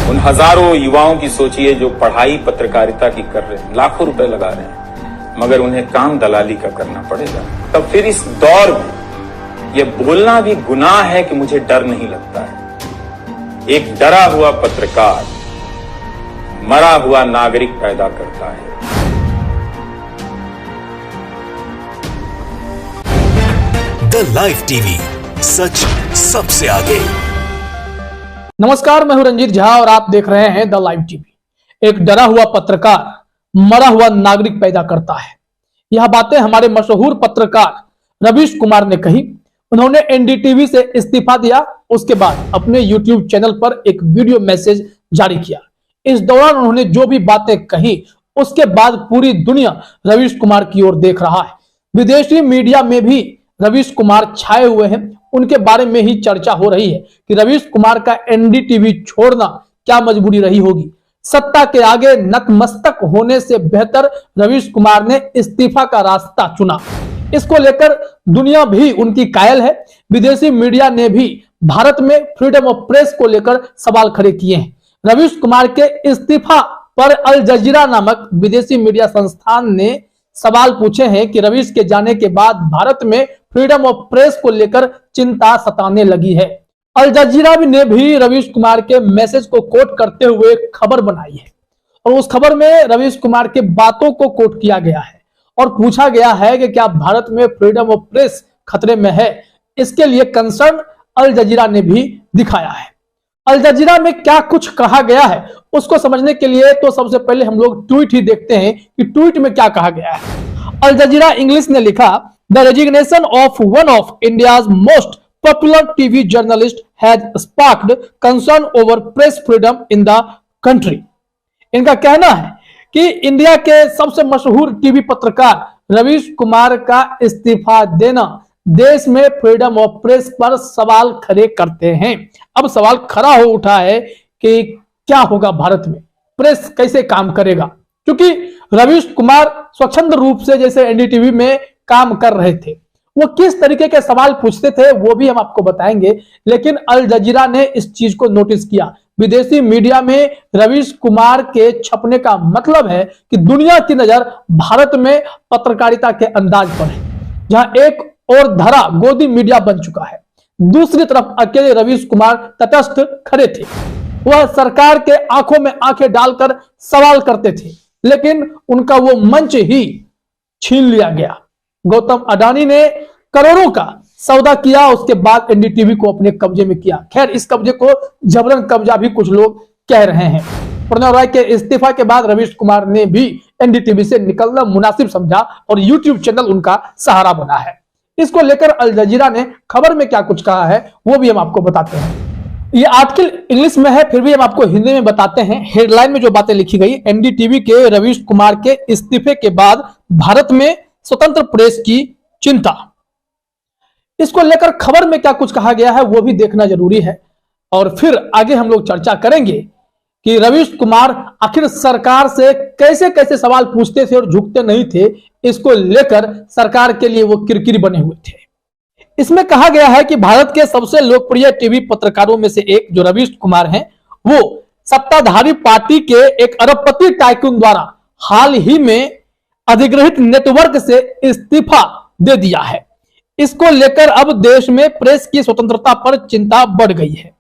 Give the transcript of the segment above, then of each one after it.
उन हजारों युवाओं की सोचिए जो पढ़ाई पत्रकारिता की कर रहे हैं, लाखों रुपए लगा रहे हैं, मगर उन्हें काम दलाली का करना पड़ेगा। तब फिर इस दौर में यह बोलना भी गुनाह है कि मुझे डर नहीं लगता है। एक डरा हुआ पत्रकार मरा हुआ नागरिक पैदा करता है। द लाइव टीवी, सच सबसे आगे। नमस्कार, मैं हूं रंजीत झा और आप देख रहे हैं द लाइव टीवी। एक डरा हुआ पत्रकार मरा हुआ नागरिक पैदा करता है। यह बातें हमारे मशहूर पत्रकार रवीश कुमार ने कही। उन्होंने एनडीटीवी से इस्तीफा दिया। उसके बाद अपने यूट्यूब चैनल पर एक वीडियो मैसेज जारी किया। इस दौरान उन्होंने जो भी बातें कही, उसके बाद पूरी दुनिया रवीश कुमार की ओर देख रहा है। विदेशी मीडिया में भी रवीश कुमार छाए हुए हैं। उनके बारे में ही चर्चा हो रही है कि रवीश कुमार का एनडीटीवी छोड़ना क्या मजबूरी रही होगी। सत्ता के आगे नतमस्तक होने से बेहतर रवीश कुमार ने इस्तीफा का रास्ता चुना। इसको लेकर दुनिया भी उनकी कायल है। विदेशी मीडिया ने भी भारत में फ्रीडम ऑफ प्रेस को लेकर सवाल खड़े किए हैं। रवीश कुमार के इस्तीफा पर अल जजीरा नामक विदेशी मीडिया संस्थान ने सवाल पूछे हैं कि रवीश के जाने के बाद भारत में फ्रीडम ऑफ प्रेस को लेकर चिंता सताने लगी है। अल जजीरा ने भी रवीश कुमार के मैसेज को कोट करते हुए खबर बनाई है और उस खबर में रवीश कुमार के बातों को कोट किया गया है और पूछा गया है कि क्या भारत में फ्रीडम ऑफ प्रेस खतरे में है। इसके लिए कंसर्न अल जजीरा ने भी दिखाया है। अल जजीरा में क्या कुछ कहा गया है उसको समझने के लिए तो सबसे पहले हम लोग ट्वीट ही देखते हैं कि ट्वीट में क्या कहा गया है। अल जजीरा इंग्लिश ने लिखा, the resignation of one of India's most popular TV journalist has sparked concern over press freedom in the country. इनका कहना है कि इंडिया के सबसे मशहूर टीवी पत्रकार रवीश कुमार का इस्तीफा देना देश में फ्रीडम ऑफ प्रेस पर सवाल खड़े करते हैं। अब सवाल खड़ा हो उठा है कि क्या होगा भारत में, प्रेस कैसे काम करेगा, क्योंकि रवीश कुमार स्वच्छंद रूप से जैसे एनडीटीवी में काम कर रहे थे, वो किस तरीके के सवाल पूछते थे वो भी हम आपको बताएंगे। लेकिन अल जजीरा ने इस चीज को नोटिस किया। विदेशी मीडिया में रवीश कुमार के छपने का मतलब है कि दुनिया की नजर भारत में पत्रकारिता के अंदाज पर है। जहां एक और धरा गोदी मीडिया बन चुका है, दूसरी तरफ अकेले रवीश कुमार तटस्थ खड़े थे। वह सरकार के आंखों में आंखें डालकर सवाल करते थे, लेकिन उनका वो मंच ही छीन लिया गया। गौतम अडानी ने करोड़ों का सौदा किया, उसके बाद एनडीटीवी को अपने कब्जे में किया। खैर, इस कब्जे को जबरन कब्जा भी कुछ लोग कह रहे हैं। प्रणव राय के इस्तीफा के बाद रवीश कुमार ने भी एनडीटीवी से निकलना मुनासिब समझा और यूट्यूब चैनल उनका सहारा बना है। इसको लेकर अल जजीरा ने खबर में क्या कुछ कहा है वो भी हम आपको बताते हैं। ये आर्टिकल इंग्लिश में है, फिर भी हम आपको हिंदी में बताते हैं। हेडलाइन में जो बातें लिखी गई, एनडीटीवी के रवीश कुमार के इस्तीफे के बाद भारत में स्वतंत्र प्रेस की चिंता। इसको लेकर खबर में क्या कुछ कहा गया है वो भी देखना जरूरी है और फिर आगे हम लोग चर्चा करेंगे कि रवीश कुमार आखिर सरकार से कैसे कैसे सवाल पूछते थे और झुकते नहीं थे। इसको लेकर सरकार के लिए वो किरकिरी बने हुए थे। इसमें कहा गया है कि भारत के सबसे लोकप्रिय टीवी पत्रकारों में से एक जो रवीश कुमार हैं, वो सत्ताधारी पार्टी के एक अरबपति टाइकून द्वारा हाल ही में अधिग्रहित नेटवर्क से इस्तीफा दे दिया है। इसको लेकर अब देश में प्रेस की स्वतंत्रता पर चिंता बढ़ गई है।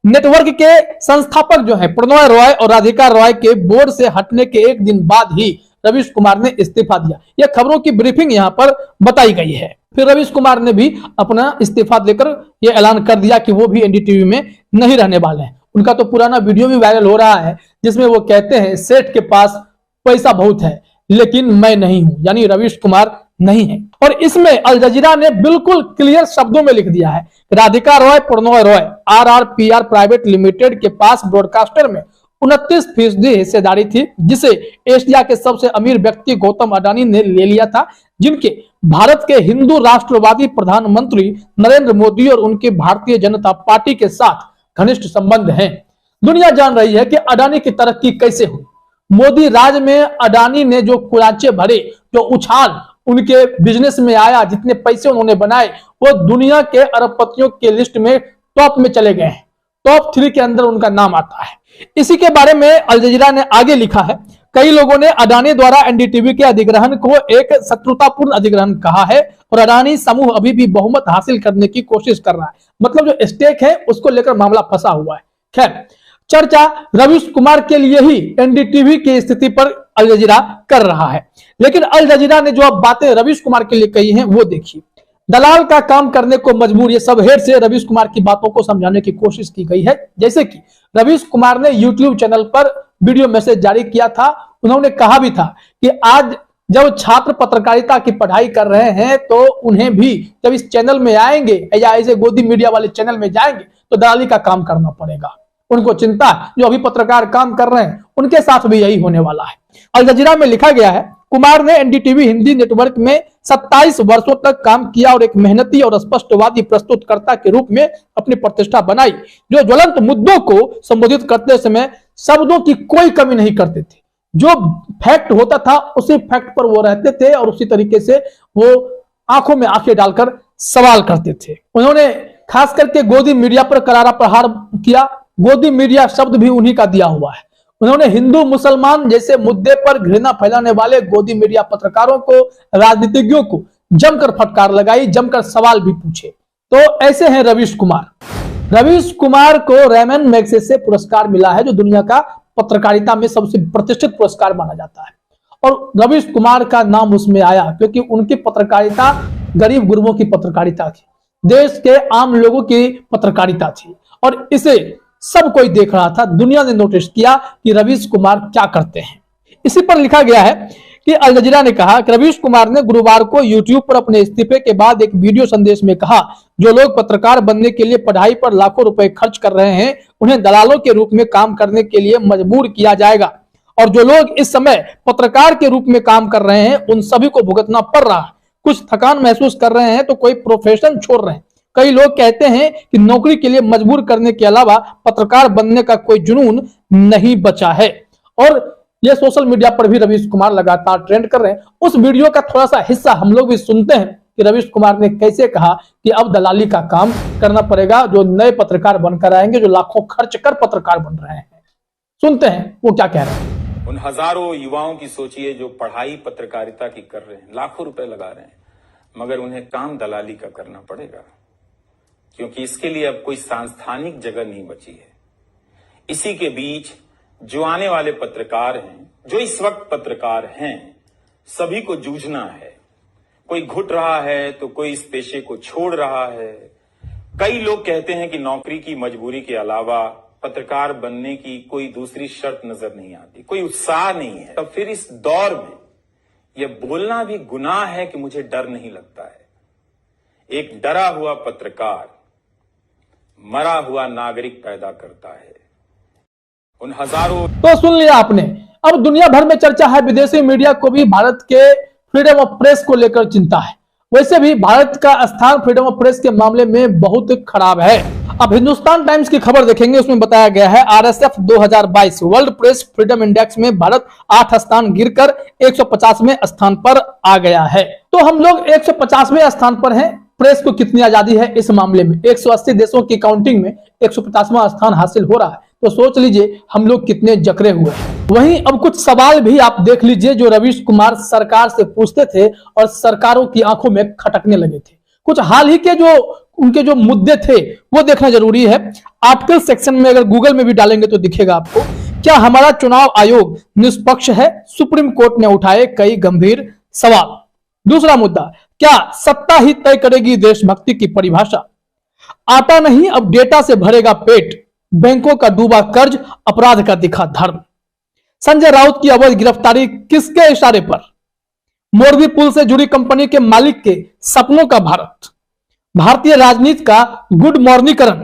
नेटवर्क के संस्थापक जो है प्रणव रॉय और राधिका रॉय के बोर्ड से हटने के एक दिन बाद ही रवीश कुमार ने इस्तीफा दिया। यह खबरों की ब्रीफिंग यहां पर बताई गई है। फिर रवीश कुमार ने भी अपना इस्तीफा देकर यह ऐलान कर दिया कि वो भी एनडीटीवी में नहीं रहने वाले हैं। उनका तो पुराना वीडियो भी वायरल हो रहा है जिसमें वो कहते हैं सेठ के पास पैसा बहुत है लेकिन मैं नहीं हूं, यानी रवीश कुमार नहीं है। और इसमें अल जजीरा ने बिल्कुल क्लियर शब्दों में लिख दिया है, Radhika Roy Prannoy Roy RRPR private limited के पास ब्रॉडकास्टर में 29% हिस्सेदारी थी, जिसे एशिया के सबसे अमीर व्यक्ति गौतम अडानी ने ले लिया था, जिनके भारत के हिंदू राष्ट्रवादी प्रधानमंत्री नरेंद्र मोदी और उनकी भारतीय जनता पार्टी के साथ घनिष्ठ संबंध हैं। दुनिया जान रही है कि अडानी की तरक्की कैसे हुई। मोदी राज में अडानी ने जो कुराचे भरे, जो उछाल उनके बिजनेस में आया, जितने पैसे उन्होंने बनाए, वो दुनिया के अरबपतियों के लिस्ट में टॉप में चले गए हैं। टॉप 3 के अंदर उनका नाम आता है। इसी के बारे में अल जजीरा ने आगे लिखा है, कई लोगों ने अडानी द्वारा एनडीटीवी के अधिग्रहण को एक शत्रुतापूर्ण अधिग्रहण कहा है और अडानी समूह अभी भी बहुमत हासिल करने की कोशिश कर रहा है। मतलब जो स्टेक है उसको लेकर मामला फंसा हुआ है। खैर, चर्चा रवीश कुमार के लिए ही एनडीटीवी की स्थिति पर अल जजीरा कर रहा है, लेकिन अल जजीरा ने जो अब बातें रवीश कुमार के लिए कही हैं वो देखिए। दलाल का काम करने को मजबूर, ये सब हेड से रवीश कुमार की बातों को समझाने की कोशिश की गई है। जैसे कि रवीश कुमार ने यूट्यूब चैनल पर वीडियो मैसेज जारी किया था, उन्होंने कहा भी था कि आज जब छात्र पत्रकारिता की पढ़ाई कर रहे हैं तो उन्हें भी जब इस चैनल में आएंगे या ऐसे गोदी मीडिया वाले चैनल में जाएंगे तो दलाली का काम करना पड़ेगा। उनको चिंता है, जो अभी पत्रकार काम कर रहे हैं उनके साथ भी यही होने वाला है। अल जजीरा में लिखा गया है, कुमार ने एनडीटीवी हिंदी नेटवर्क में 27 वर्षों तक काम किया और एक मेहनती और स्पष्टवादी प्रस्तुतकर्ता के रूप में अपनी प्रतिष्ठा बनाई, जो ज्वलंत मुद्दों को संबोधित करते समय शब्दों की कोई कमी नहीं करते थे। जो फैक्ट होता था उसी फैक्ट पर वो रहते थे और उसी तरीके से वो आंखों में आंखें डालकर सवाल करते थे। उन्होंने खास करके गोदी मीडिया पर करारा प्रहार किया। गोदी मीडिया शब्द भी उन्हीं का दिया हुआ है। उन्होंने हिंदू मुसलमान जैसे मुद्दे पर घृणा फैलाने वाले गोदी मीडिया पत्रकारों को, राजनीतिज्ञों को जमकर फटकार लगाई, जमकर सवाल भी पूछे। तो ऐसे हैं रवीश कुमार। रवीश कुमार को रेमन मैग्सेसे से पुरस्कार मिला है, जो दुनिया का पत्रकारिता में सबसे प्रतिष्ठित पुरस्कार माना जाता है। और रवीश कुमार का नाम उसमें आया क्योंकि उनकी पत्रकारिता गरीब गुरबों की पत्रकारिता थी, देश के आम लोगों की पत्रकारिता थी और इसे सब कोई देख रहा था। दुनिया ने नोटिस किया कि रवीश कुमार क्या करते हैं। इसी पर लिखा गया है कि अल जजीरा ने कहा कि रवीश कुमार ने गुरुवार को यूट्यूब पर अपने इस्तीफे के बाद एक वीडियो संदेश में कहा, जो लोग पत्रकार बनने के लिए पढ़ाई पर लाखों रुपए खर्च कर रहे हैं उन्हें दलालों के रूप में काम करने के लिए मजबूर किया जाएगा और जो लोग इस समय पत्रकार के रूप में काम कर रहे हैं उन सभी को भुगतना पड़ रहा है। कुछ थकान महसूस कर रहे हैं तो कोई प्रोफेशन छोड़ रहे हैं। कई लोग कहते हैं कि नौकरी के लिए मजबूर करने के अलावा पत्रकार बनने का कोई जुनून नहीं बचा है। और ये सोशल मीडिया पर भी रवीश कुमार लगातार ट्रेंड कर रहे हैं। उस वीडियो का थोड़ा सा हिस्सा हम लोग भी सुनते हैं कि रवीश कुमार ने कैसे कहा कि अब दलाली का काम करना पड़ेगा, जो नए पत्रकार बनकर आएंगे, जो लाखों खर्च कर पत्रकार बन रहे हैं। सुनते हैं वो क्या कह रहे हैं। उन हजारों युवाओं की सोचिए जो पढ़ाई पत्रकारिता की कर रहे हैं, लाखों रुपए लगा रहे हैं, मगर उन्हें काम दलाली का करना पड़ेगा क्योंकि इसके लिए अब कोई सांस्थानिक जगह नहीं बची है। इसी के बीच जो आने वाले पत्रकार हैं, जो इस वक्त पत्रकार हैं, सभी को जूझना है। कोई घुट रहा है तो कोई इस पेशे को छोड़ रहा है। कई लोग कहते हैं कि नौकरी की मजबूरी के अलावा पत्रकार बनने की कोई दूसरी शर्त नजर नहीं आती, कोई उत्साह नहीं है। तब फिर इस दौर में यह बोलना भी गुनाह है कि मुझे डर नहीं लगता है। एक डरा हुआ पत्रकार मरा हुआ नागरिक पैदा करता है। उन हजारों तो सुन लिया आपने। अब दुनिया भर में चर्चा है, विदेशी मीडिया को भी भारत के फ्रीडम ऑफ प्रेस को लेकर चिंता है। वैसे भी भारत का स्थान फ्रीडम ऑफ प्रेस के मामले में बहुत खराब है। अब हिंदुस्तान टाइम्स की खबर देखेंगे, उसमें बताया गया है RSF 2022 world press freedom index में भारत 8 स्थान गिरकर 150वें स्थान पर आ गया है। तो हम लोग 150वें स्थान पर हैं। प्रेस को कितनी आजादी है इस मामले में? 180 देशों की काउंटिंग में 150वां स्थान हासिल हो रहा है, तो सोच लीजिए हम लोग कितने जकरे हुए हैं। वहीं अब कुछ सवाल भी आप देख लीजिए जो रवीश कुमार सरकार से पूछते थे और सरकारों की आंखों में खटकने लगे थे। कुछ हाल ही के जो उनके जो मुद्दे थे वो देखना जरूरी है। आर्टिकल सेक्शन में अगर गूगल में भी डालेंगे तो दिखेगा आपको। क्या हमारा चुनाव आयोग निष्पक्ष है? सुप्रीम कोर्ट ने उठाए कई गंभीर सवाल। दूसरा मुद्दा, क्या सत्ता ही तय करेगी देशभक्ति की परिभाषा? आता नहीं अब डेटा से भरेगा पेट, बैंकों का डूबा कर्ज अपराध का दिखा धर्म। संजय राउत की अवैध गिरफ्तारी किसके इशारे पर? मोरबी पुल से जुड़ी कंपनी के मालिक के सपनों का भारत। भारतीय राजनीति का गुड मॉर्निंगकरण।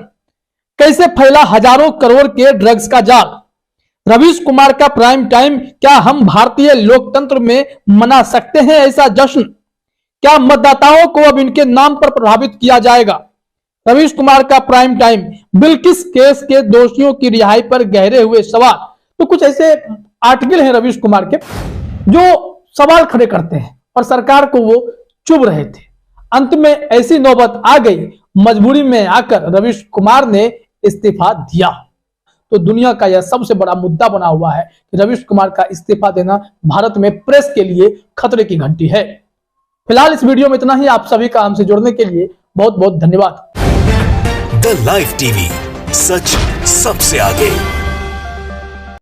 कैसे फैला हजारों करोड़ के ड्रग्स का जाल? रवीश कुमार का प्राइम टाइम, क्या हम भारतीय लोकतंत्र में मना सकते हैं ऐसा जश्न? क्या मतदाताओं को अब इनके नाम पर प्रभावित किया जाएगा? रवीश कुमार का प्राइम टाइम, बिल्किस केस के दोषियों की रिहाई पर गहरे हुए सवाल। तो कुछ ऐसे आर्टिकल हैं रवीश कुमार के जो सवाल खड़े करते हैं और सरकार को वो चुभ रहे थे। अंत में ऐसी नौबत आ गई, मजबूरी में आकर रवीश कुमार ने इस्तीफा दिया। तो दुनिया का यह सबसे बड़ा मुद्दा बना हुआ है कि रवीश कुमार का इस्तीफा देना भारत में प्रेस के लिए खतरे की घंटी है। फिलहाल इस वीडियो में इतना ही। आप सभी का हमसे जुड़ने के लिए बहुत बहुत धन्यवाद। द लाइव टीवी, सच सबसे आगे।